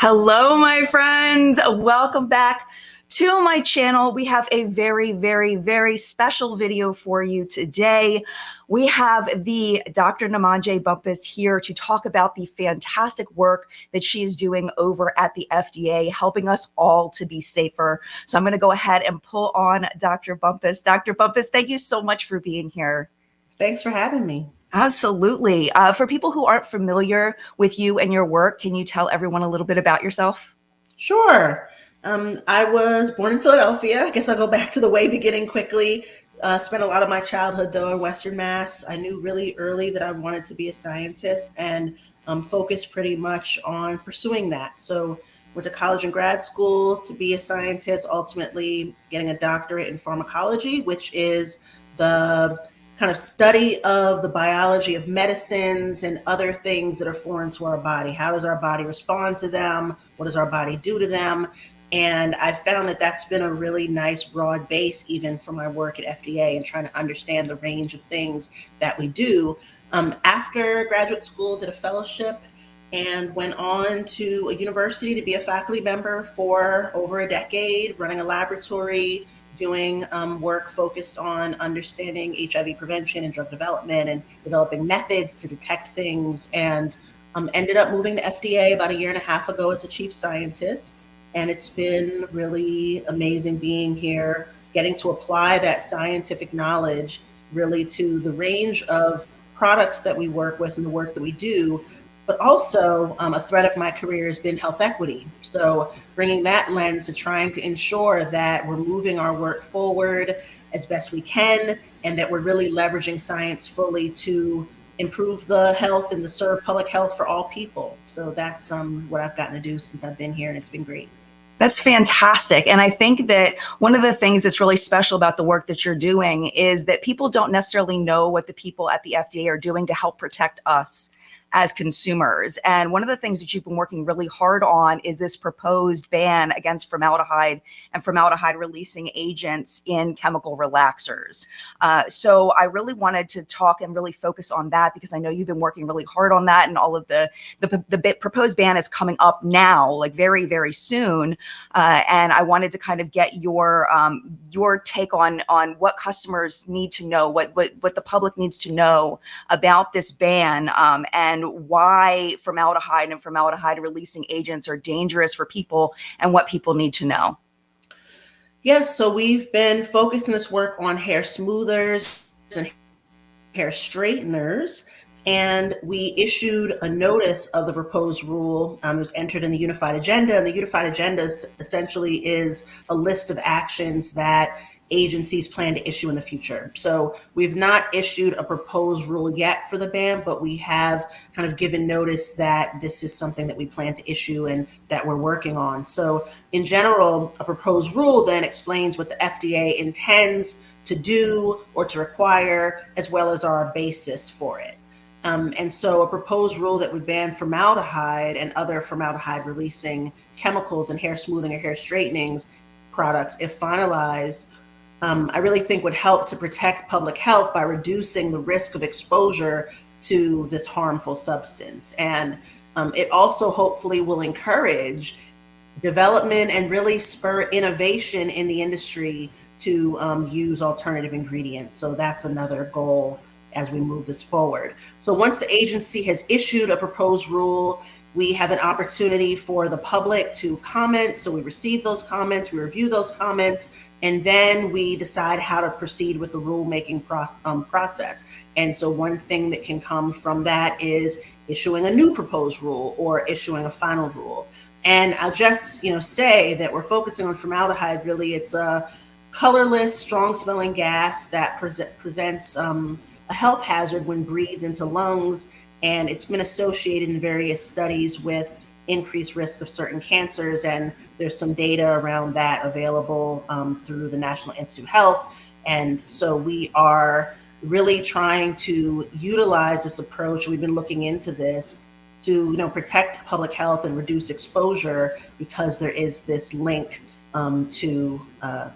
Hello, my friends. Welcome back to my channel. We have a very special video for you today. We have the Dr. Namandjé Bumpus here to talk about the fantastic work that she is doing over at the FDA, helping us all to be safer. So I'm going to go ahead and pull on Dr. Bumpus. Dr. Bumpus, thank you so much for being here. Thanks for having me. Absolutely. For people who aren't familiar with you and your work, can you tell everyone a little bit about yourself? Sure. I was born in Philadelphia. I guess I'll go back to the way beginning quickly. Spent a lot of my childhood, though, in Western Mass. I knew really early that I wanted to be a scientist and focused pretty much on pursuing that. So, went to college and grad school to be a scientist, ultimately getting a doctorate in pharmacology, which is the kind of study of the biology of medicines and other things that are foreign to our body. How does our body respond to them? What does our body do to them? And I found that that's been a really nice broad base, even for my work at FDA and trying to understand the range of things that we do. After graduate school, did a fellowship and went on to a university to be a faculty member for over a decade, running a laboratory, doing work focused on understanding HIV prevention and drug development and developing methods to detect things, and ended up moving to FDA about a year and a half ago as a chief scientist. And it's been really amazing being here, getting to apply that scientific knowledge really to the range of products that we work with and the work that we do. But also, a thread of my career has been health equity. So, bringing that lens to trying to ensure that we're moving our work forward as best we can and that we're really leveraging science fully to improve the health and to serve public health for all people. So, that's what I've gotten to do since I've been here, and it's been great. That's fantastic. And I think that one of the things that's really special about the work that you're doing is that people don't necessarily know what the people at the FDA are doing to help protect us as consumers. And one of the things that you've been working really hard on is this proposed ban against formaldehyde and formaldehyde releasing agents in chemical relaxers. So I really wanted to talk and really focus on that because I know you've been working really hard on that, and all of the proposed ban is coming up now, like very soon. And I wanted to kind of get your take on what customers need to know, what the public needs to know about this ban, and why formaldehyde and formaldehyde releasing agents are dangerous for people and what people need to know. Yes, so we've been focusing this work on hair smoothers and hair straighteners, and we issued a notice of the proposed rule. It was entered in the Unified Agenda, and the Unified Agenda essentially is a list of actions that agencies plan to issue in the future. So we've not issued a proposed rule yet for the ban, but we have kind of given notice that this is something that we plan to issue and that we're working on. So in general, a proposed rule then explains what the FDA intends to do or to require, as well as our basis for it. And so a proposed rule that would ban formaldehyde and other formaldehyde releasing chemicals in hair smoothing or hair straightenings products, if finalized, I really think would help to protect public health by reducing the risk of exposure to this harmful substance. And it also hopefully will encourage development and really spur innovation in the industry to use alternative ingredients. So that's another goal as we move this forward. So once the agency has issued a proposed rule, we have an opportunity for the public to comment. So we receive those comments, we review those comments, and then we decide how to proceed with the rulemaking process. And so one thing that can come from that is issuing a new proposed rule or issuing a final rule. And I'll just say that we're focusing on formaldehyde. Really, it's a colorless, strong-smelling gas that presents a health hazard when breathed into lungs, and it's been associated in various studies with increased risk of certain cancers, and there's some data around that available through the National Institute of Health. And so we are really trying to utilize this approach. We've been looking into this to protect public health and reduce exposure because there is this link to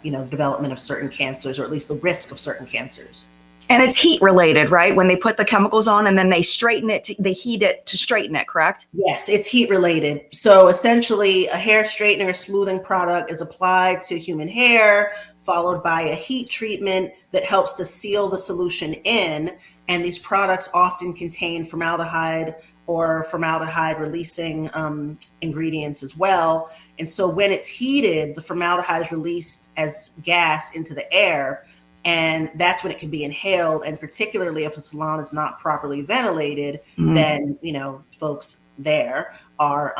development of certain cancers, or at least the risk of certain cancers. And it's heat related, right? When they put the chemicals on and then they straighten it, they heat it to straighten it, correct? Yes, it's heat related. So essentially, a hair straightener or smoothing product is applied to human hair, followed by a heat treatment that helps to seal the solution in. And these products often contain formaldehyde or formaldehyde releasing ingredients as well. And so when it's heated, the formaldehyde is released as gas into the air. And that's when it can be inhaled. And particularly if a salon is not properly ventilated, then, folks there are,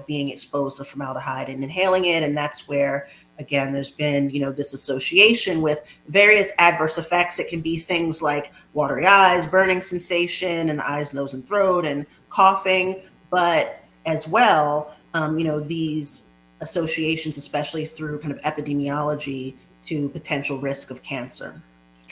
being exposed to formaldehyde and inhaling it. And that's where, again, there's been, this association with various adverse effects. It can be things like watery eyes, burning sensation in the eyes, nose, and throat, and coughing, but as well, these associations, especially through kind of epidemiology, to potential risk of cancer.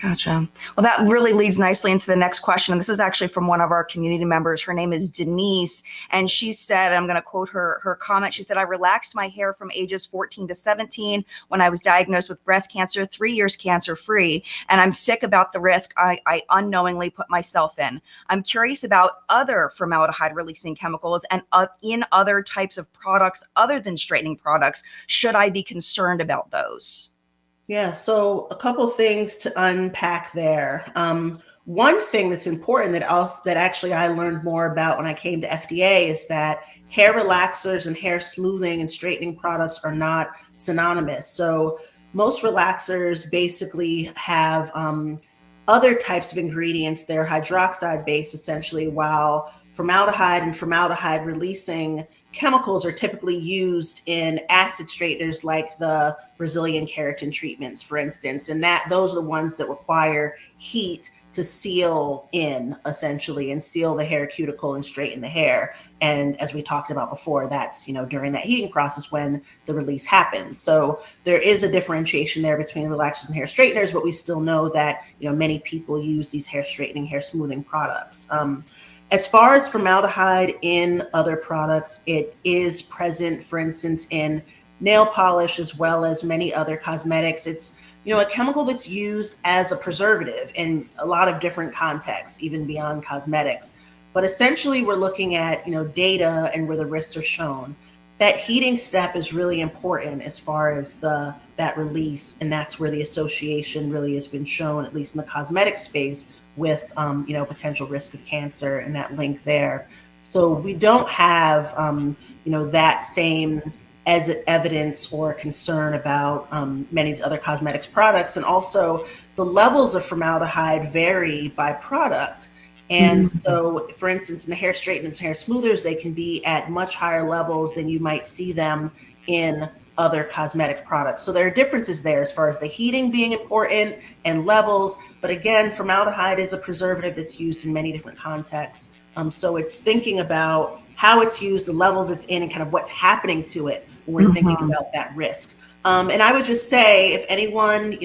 Gotcha. Well, that really leads nicely into the next question. And this is actually from one of our community members. Her name is Denise. And she said, I'm going to quote her comment. She said, I relaxed my hair from ages 14 to 17 when I was diagnosed with breast cancer, 3 years cancer free. And I'm sick about the risk I unknowingly put myself in. I'm curious about other formaldehyde releasing chemicals and in other types of products other than straightening products. Should I be concerned about those? Yeah, so a couple things to unpack there. One thing that's important that actually I learned more about when I came to FDA is that hair relaxers and hair smoothing and straightening products are not synonymous. So most relaxers basically have other types of ingredients. They're hydroxide based essentially, while formaldehyde and formaldehyde releasing chemicals are typically used in acid straighteners like the Brazilian keratin treatments, for instance. And those are the ones that require heat to seal in essentially and seal the hair cuticle and straighten the hair. And as we talked about before, that's, during that heating process when the release happens. So there is a differentiation there between relaxers and hair straighteners, but we still know that, many people use these hair straightening, hair smoothing products. As far as formaldehyde in other products, it is present, for instance, in nail polish as well as many other cosmetics. It's, a chemical that's used as a preservative in a lot of different contexts, even beyond cosmetics. But essentially, we're looking at, data and where the risks are shown. That heating step is really important as far as that release, and that's where the association really has been shown, at least in the cosmetic space, with potential risk of cancer and that link there. So we don't have that same as evidence or concern about many of these other cosmetics products, and also the levels of formaldehyde vary by product. And so, for instance, in the hair straighteners, hair smoothers, they can be at much higher levels than you might see them in other cosmetic products. So there are differences there as far as the heating being important and levels. But again, formaldehyde is a preservative that's used in many different contexts. So it's thinking about how it's used, the levels it's in, and kind of what's happening to it when we're thinking about that risk. And I would just say, if anyone,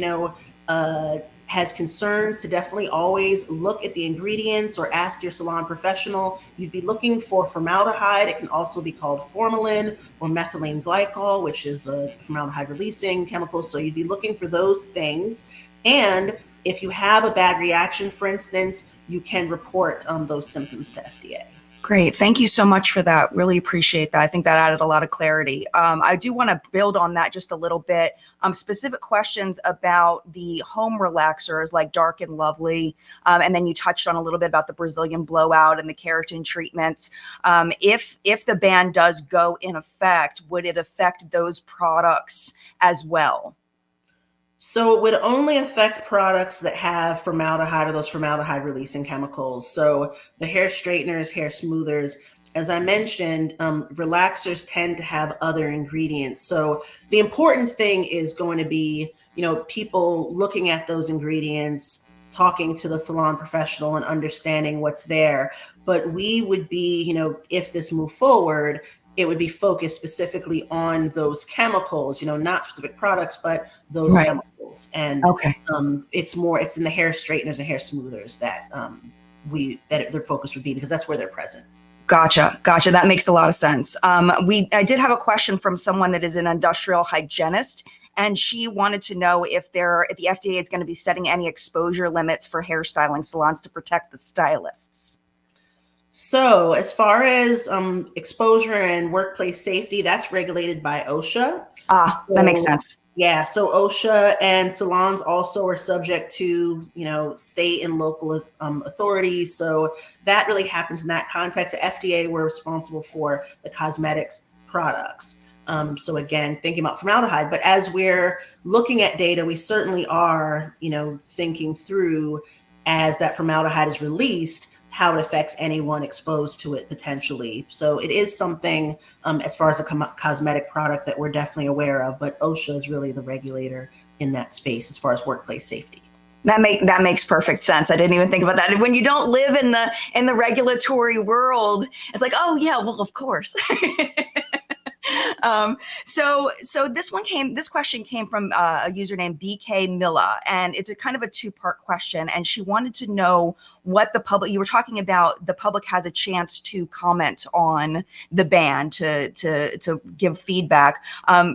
has concerns, to definitely always look at the ingredients or ask your salon professional. You'd be looking for formaldehyde. It can also be called formalin or methylene glycol, which is a formaldehyde releasing chemical. So you'd be looking for those things. And if you have a bad reaction, for instance, you can report those symptoms to FDA. Great. Thank you so much for that. Really appreciate that. I think that added a lot of clarity. I do want to build on that just a little bit. Specific questions about the home relaxers like Dark and Lovely. And then you touched on a little bit about the Brazilian blowout and the keratin treatments. If the ban does go in effect, would it affect those products as well? So it would only affect products that have formaldehyde or those formaldehyde releasing chemicals. So the hair straighteners, hair smoothers, as I mentioned, relaxers tend to have other ingredients. So the important thing is going to be, people looking at those ingredients, talking to the salon professional and understanding what's there. But we would be, if this moved forward, it would be focused specifically on those chemicals, not specific products, but those chemicals. And Okay. it's in the hair straighteners and hair smoothers that their focus would be, because that's where they're present. Gotcha. That makes a lot of sense. I did have a question from someone that is an industrial hygienist, and she wanted to know if the FDA is going to be setting any exposure limits for hairstyling salons to protect the stylists. So as far as exposure and workplace safety, that's regulated by OSHA. That makes So sense. yeah, so OSHA and salons also are subject to, state and local authorities. So that really happens in that context. The FDA, we're responsible for the cosmetics products. So again, thinking about formaldehyde, but as we're looking at data, we certainly are, thinking through as that formaldehyde is released, how it affects anyone exposed to it potentially. So it is something as far as a cosmetic product that we're definitely aware of, but OSHA is really the regulator in that space as far as workplace safety. That makes perfect sense. I didn't even think about that. And when you don't live in the regulatory world, it's like, oh yeah, well, of course. So this question came from a user named BK Milla, and it's a kind of a two-part question. And she wanted to know what the public, you were talking about the public has a chance to comment on the ban, to give feedback.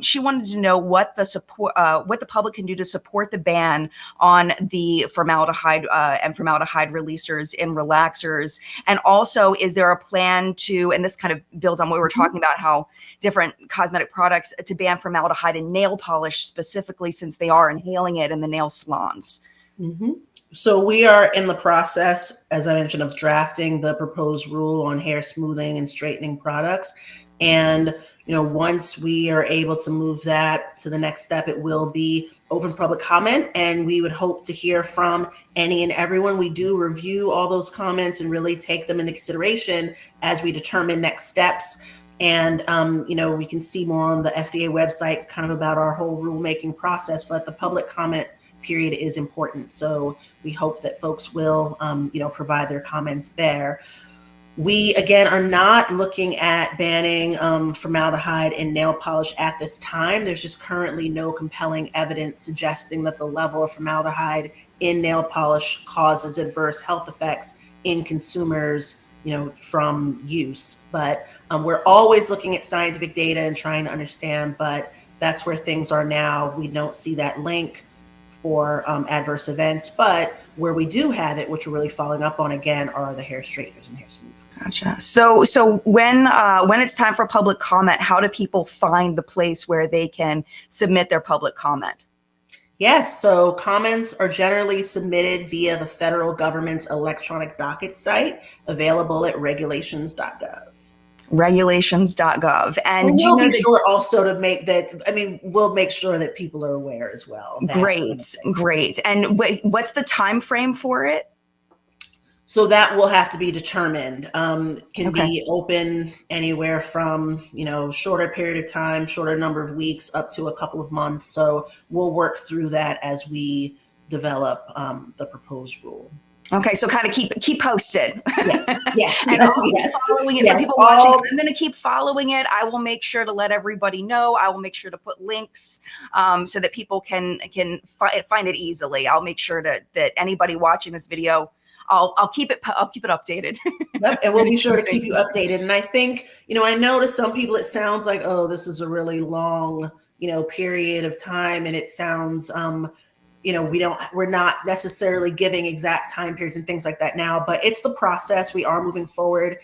She wanted to know what the public can do to support the ban on the formaldehyde and formaldehyde releasers in relaxers. And also, is there a plan to, and this kind of builds on what we were talking about, how different cosmetic products, to ban formaldehyde in nail polish specifically, since they are inhaling it in the nail salons. Mm-hmm. So we are in the process, as I mentioned, of drafting the proposed rule on hair smoothing and straightening products. And, once we are able to move that to the next step, it will be open public comment. And we would hope to hear from any and everyone. We do review all those comments and really take them into consideration as we determine next steps. And, we can see more on the FDA website kind of about our whole rulemaking process, but the public comment period is important. So we hope that folks will, provide their comments there. We, again, are not looking at banning formaldehyde in nail polish at this time. There's just currently no compelling evidence suggesting that the level of formaldehyde in nail polish causes adverse health effects in consumers, from use. But we're always looking at scientific data and trying to understand, but that's where things are now. We don't see that link for adverse events, but where we do have it, which we're really following up on again, are the hair straighteners and hair smoothers. Gotcha. So when it's time for public comment, how do people find the place where they can submit their public comment? Yes, so comments are generally submitted via the federal government's electronic docket site, available at regulations.gov. Regulations.gov. And we'll be sure also to make that, we'll make sure that people are aware as well. Great. And what's the time frame for it? So that will have to be determined. Can be open anywhere from, shorter period of time, shorter number of weeks, up to a couple of months. So we'll work through that as we develop the proposed rule. Okay, so kind of keep posted. Yes. Following it. For people watching, I'm going to keep following it. I will make sure to let everybody know. I will make sure to put links so that people can find it easily. I'll make sure that anybody watching this video, I'll keep it updated. Yep, and we'll be sure to keep you updated. And I think, I know to some people it sounds like, oh, this is a really long, period of time, and it sounds we're not necessarily giving exact time periods and things like that now, but it's the process. We are moving forward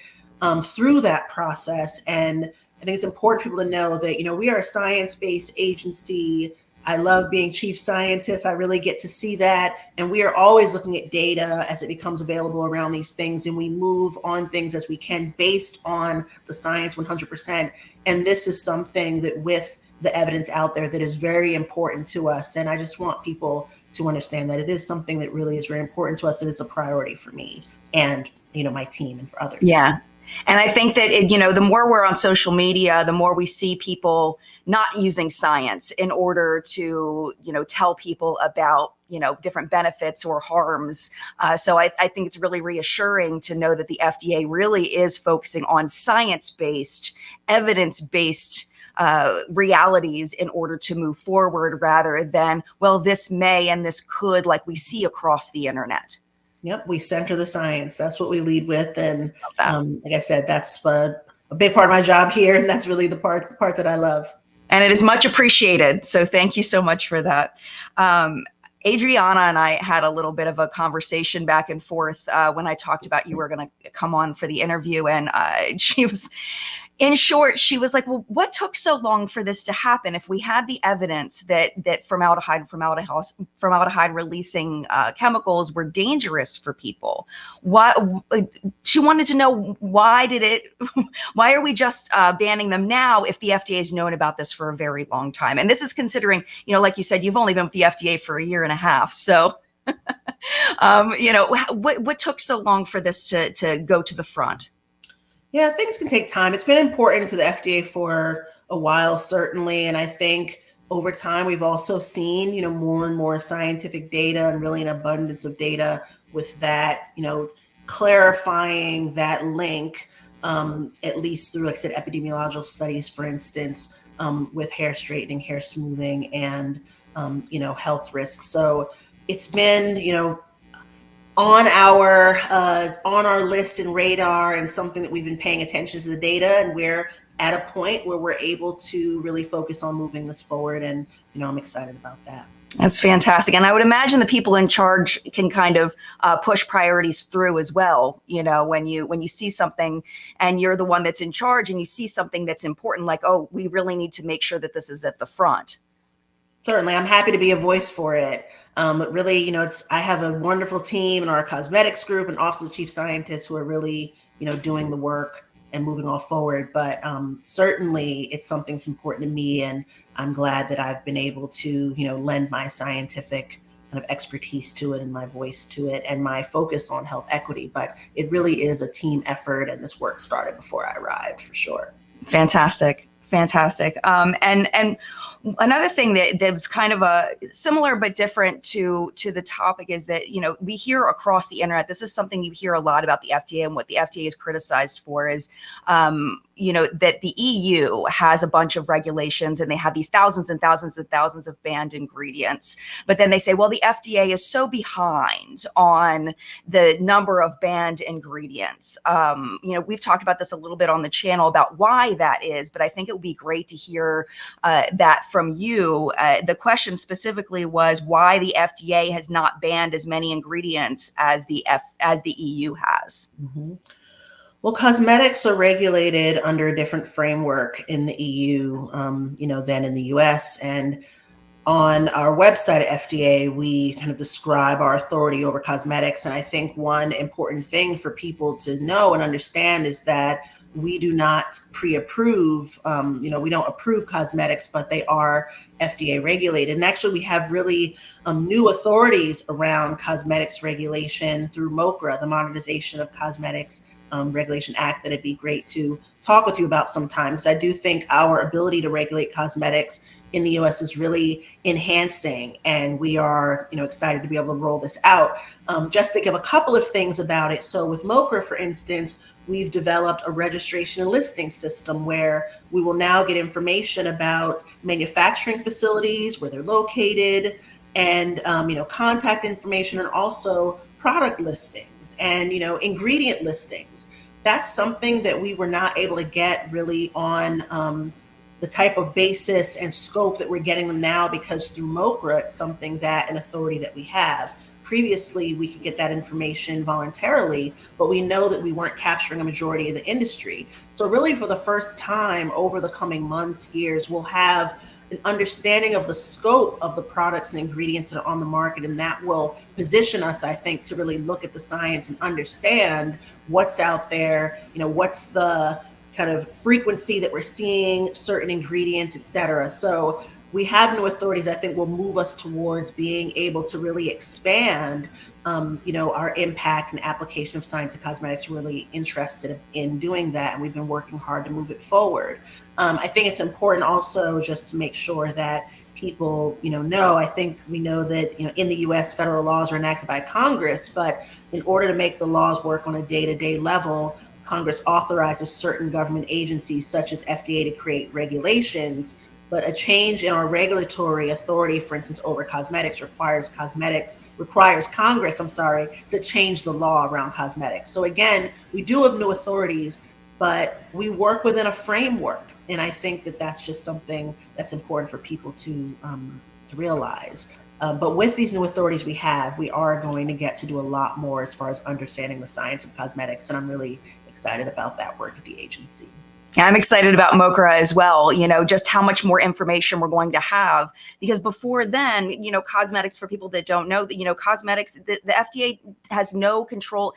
through that process. And I think it's important for people to know that, we are a science-based agency. I love being chief scientist. I really get to see that. And we are always looking at data as it becomes available around these things. And we move on things as we can based on the science 100%. And this is something that with the evidence out there that is very important to us. And I just want people to understand that it is something that really is very important to us. And it's a priority for me and, my team and for others. Yeah. And I think that, the more we're on social media, the more we see people not using science in order to, tell people about, different benefits or harms. So I think it's really reassuring to know that the FDA really is focusing on science-based, evidence-based realities in order to move forward, rather than, well, this may and this could, like we see across the internet. Yep, we center the science. That's what we lead with, and Love that. like I said, that's a big part of my job here, and that's really the part that I love. And it is much appreciated. So thank you so much for that. Um, Adriana and I had a little bit of a conversation back and forth when I talked about you were going to come on for the interview, and she was, in short, she was like, well, what took so long for this to happen? If we had the evidence that formaldehyde releasing chemicals were dangerous for people, what she wanted to know, why are we just banning them now if the FDA has known about this for a very long time? And this is considering, like you said, you've only been with the FDA for a year and a half. So, what took so long for this to go to the front? Yeah, things can take time. It's been important to the FDA for a while, certainly. And I think over time, we've also seen, more and more scientific data and really an abundance of data with that, clarifying that link, at least through, like I said, epidemiological studies, for instance, with hair straightening, hair smoothing, and, health risks. So it's been, on our list and radar, and something that we've been paying attention to the data, and we're at a point where we're able to really focus on moving this forward, and I'm excited about that. That's fantastic. And I would imagine the people in charge can kind of push priorities through as well. When you see something and you're the one that's in charge and you see something that's important, like, oh, we really need to make sure that this is at the front. Certainly, I'm happy to be a voice for it. But really, I have a wonderful team in our cosmetics group and also the chief scientists who are really, doing the work and moving all forward. But certainly, it's something that's important to me, and I'm glad that I've been able to, lend my scientific kind of expertise to it and my voice to it and my focus on health equity. But it really is a team effort, and this work started before I arrived, for sure. Fantastic. And another thing that was kind of a similar but different to the topic is that, we hear across the internet, this is something you hear a lot about the FDA, and what the FDA is criticized for is, that the EU has a bunch of regulations and they have these thousands and thousands and thousands of banned ingredients. But then they say, well, the FDA is so behind on the number of banned ingredients. We've talked about this a little bit on the channel about why that is, but I think it would be great to hear that from you. The question specifically was why the FDA has not banned as many ingredients as the EU has. Mm-hmm. Well, cosmetics are regulated under a different framework in the EU, than in the US. And on our website at FDA, we kind of describe our authority over cosmetics. And I think one important thing for people to know and understand is that we do not pre-approve, we don't approve cosmetics, but they are FDA regulated. And actually, we have really new authorities around cosmetics regulation through MOCRA, the Modernization of Cosmetics Regulation Act, that it'd be great to talk with you about sometime, because I do think our ability to regulate cosmetics in the US is really enhancing, and we are excited to be able to roll this out. Just to give a couple of things about it. So with MOCRA, for instance, we've developed a registration and listing system where we will now get information about manufacturing facilities, where they're located, and contact information, and also product listings and ingredient listings. That's something that we were not able to get really on the type of basis and scope that we're getting them now, because through MOCRA, it's something that an authority that we have. Previously, we could get that information voluntarily, but we know that we weren't capturing a majority of the industry. So really, for the first time over the coming months, years, we'll have an understanding of the scope of the products and ingredients that are on the market. And that will position us, I think, to really look at the science and understand what's out there, what's the kind of frequency that we're seeing certain ingredients, et cetera. So we have new authorities, I think, will move us towards being able to really expand, our impact and application of science and cosmetics. Really interested in doing that, and we've been working hard to move it forward. I think it's important also just to make sure that people, know. I think we know that, in the U.S., federal laws are enacted by Congress, but in order to make the laws work on a day-to-day level, Congress authorizes certain government agencies, such as FDA, to create regulations but a change in our regulatory authority, for instance, over cosmetics requires Congress, to change the law around cosmetics. So again, we do have new authorities, but we work within a framework. And I think that that's just something that's important for people to realize. But with these new authorities we are going to get to do a lot more as far as understanding the science of cosmetics. And I'm really excited about that work at the agency. I'm excited about MOCRA as well, just how much more information we're going to have. Because before then, cosmetics, for people that don't know, cosmetics, the FDA has no control.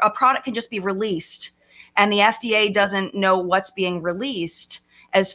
A product can just be released and the FDA doesn't know what's being released. And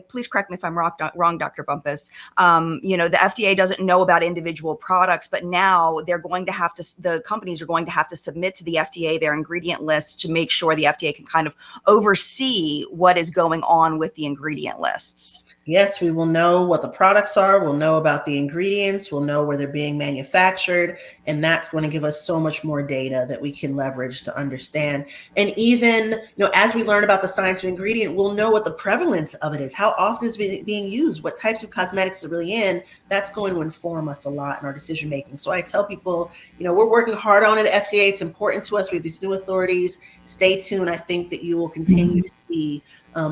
please correct me if I'm wrong, Dr. Bumpus, the FDA doesn't know about individual products, but now the companies are going to have to submit to the FDA their ingredient lists to make sure the FDA can kind of oversee what is going on with the ingredient lists. Yes, we will know what the products are. We'll know about the ingredients. We'll know where they're being manufactured. And that's going to give us so much more data that we can leverage to understand. And even, as we learn about the science of ingredient, we'll know what the prevalence of it is, how often it's being used, what types of cosmetics are really in. That's going to inform us a lot in our decision making. So I tell people, we're working hard on it at FDA. It's important to us. We have these new authorities. Stay tuned. I think that you will continue to see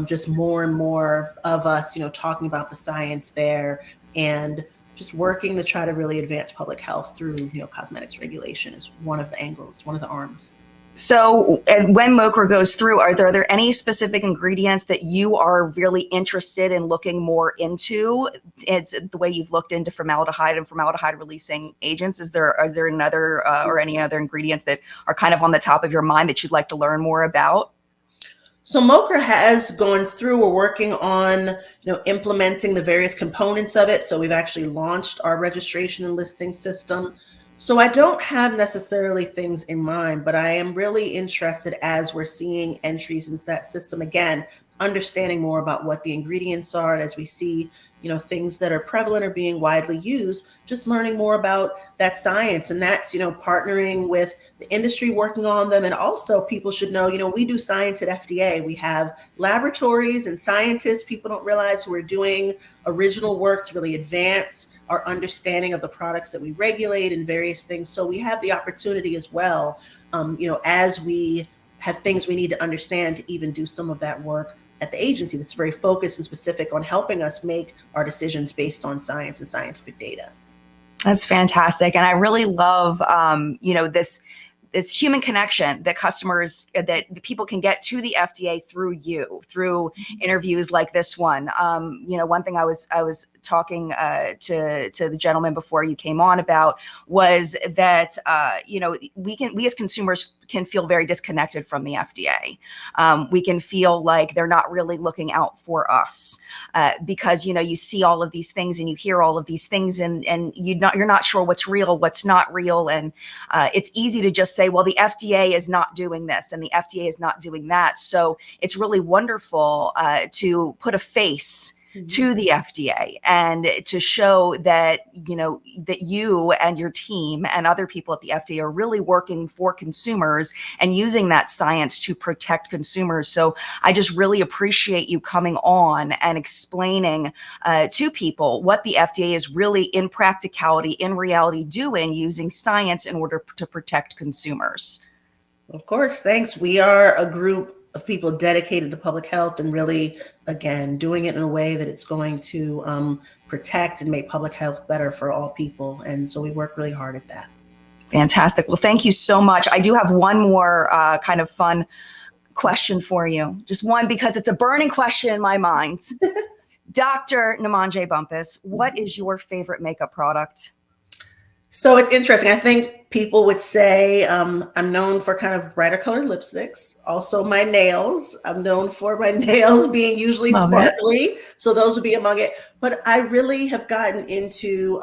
just more and more of us, talking about the science there and just working to try to really advance public health through, cosmetics regulation is one of the angles, one of the arms. So when MOCRA goes through, are there any specific ingredients that you are really interested in looking more into? It's the way you've looked into formaldehyde and formaldehyde releasing agents. Is there another or any other ingredients that are kind of on the top of your mind that you'd like to learn more about? So MOCRA has gone through, we're working on, implementing the various components of it. So we've actually launched our registration and listing system. So I don't have necessarily things in mind, but I am really interested as we're seeing entries into that system again, understanding more about what the ingredients are. And as we see, things that are prevalent or being widely used, just learning more about that science. And that's, partnering with the industry, working on them. And also people should know, we do science at FDA. We have laboratories and scientists, people don't realize, who are doing original work to really advance our understanding of the products that we regulate and various things. So we have the opportunity as well, as we have things we need to understand, to even do some of that work at the agency that's very focused and specific on helping us make our decisions based on science and scientific data. That's fantastic. And I really love, this human connection that that people can get to the FDA through interviews like this one. One thing I was talking to the gentleman before you came on about was that, we as consumers can feel very disconnected from the FDA. We can feel like they're not really looking out for us because, you see all of these things and you hear all of these things and you're not sure what's real, what's not real. And it's easy to just say, well, the FDA is not doing this and the FDA is not doing that. So it's really wonderful to put a face to the FDA and to show that, that you and your team and other people at the FDA are really working for consumers and using that science to protect consumers. So I just really appreciate you coming on and explaining to people what the FDA is really in practicality, in reality, doing using science in order to protect consumers. Of course, thanks. We are a group of people dedicated to public health and really, again, doing it in a way that it's going to protect and make public health better for all people. And so we work really hard at that. Fantastic. Well, thank you so much. I do have one more kind of fun question for you. Just one, because it's a burning question in my mind. Dr. Namandjé Bumpus, what is your favorite makeup product? So it's interesting. I think people would say I'm known for kind of brighter colored lipsticks. Also my nails. I'm known for my nails being usually sparkly. So those would be among it. But I really have gotten into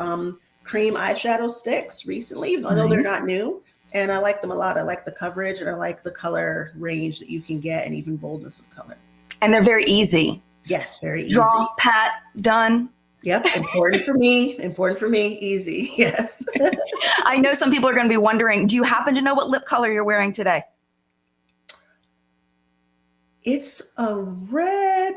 cream eyeshadow sticks recently, even though they're not new. And I like them a lot. I like the coverage and I like the color range that you can get and even boldness of color. And they're very easy. Yes, very easy. Draw, pat, done. Yep, important for me, easy, yes. I know some people are going to be wondering, do you happen to know what lip color you're wearing today? It's a red.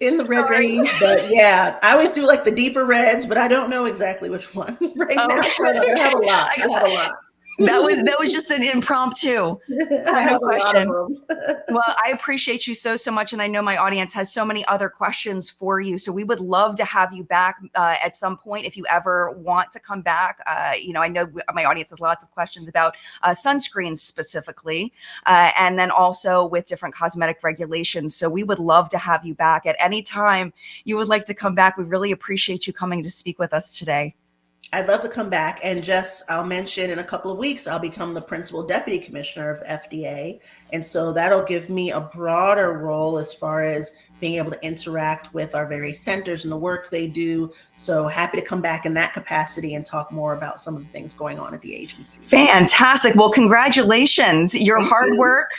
in the red Sorry. range, but yeah, I always do like the deeper reds, but I don't know exactly which one right Oh, now. So that's I have a okay. lot. I have a lot. That was just an impromptu I kind of have a lot of question. them. Well, I appreciate you so much. And I know my audience has so many other questions for you. So we would love to have you back at some point if you ever want to come back. I know my audience has lots of questions about sunscreens specifically, and then also with different cosmetic regulations. So we would love to have you back at any time you would like to come back. We really appreciate you coming to speak with us today. I'd love to come back, and I'll mention in a couple of weeks, I'll become the principal deputy commissioner of FDA. And so that'll give me a broader role as far as being able to interact with our various centers and the work they do. So happy to come back in that capacity and talk more about some of the things going on at the agency. Fantastic. Well, congratulations. Your Thank hard you. work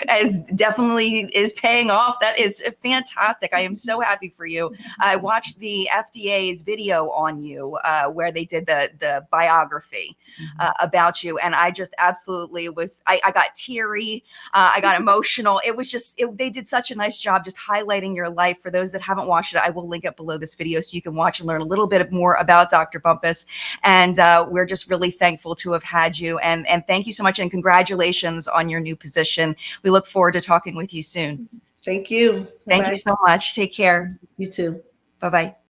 definitely is paying off. That is fantastic. I am so happy for you. I watched the FDA's video on you where they did the biography about you. And I just absolutely I got teary. I got emotional. It was they did such a nice job just highlighting your life. For those that haven't watched it, I will link it below this video so you can watch and learn a little bit more about Dr. Bumpus. And we're just really thankful to have had you. And thank you so much. And congratulations on your new position. We look forward to talking with you soon. Thank you. Thank Bye-bye. you so much. Take care. You too. Bye-bye.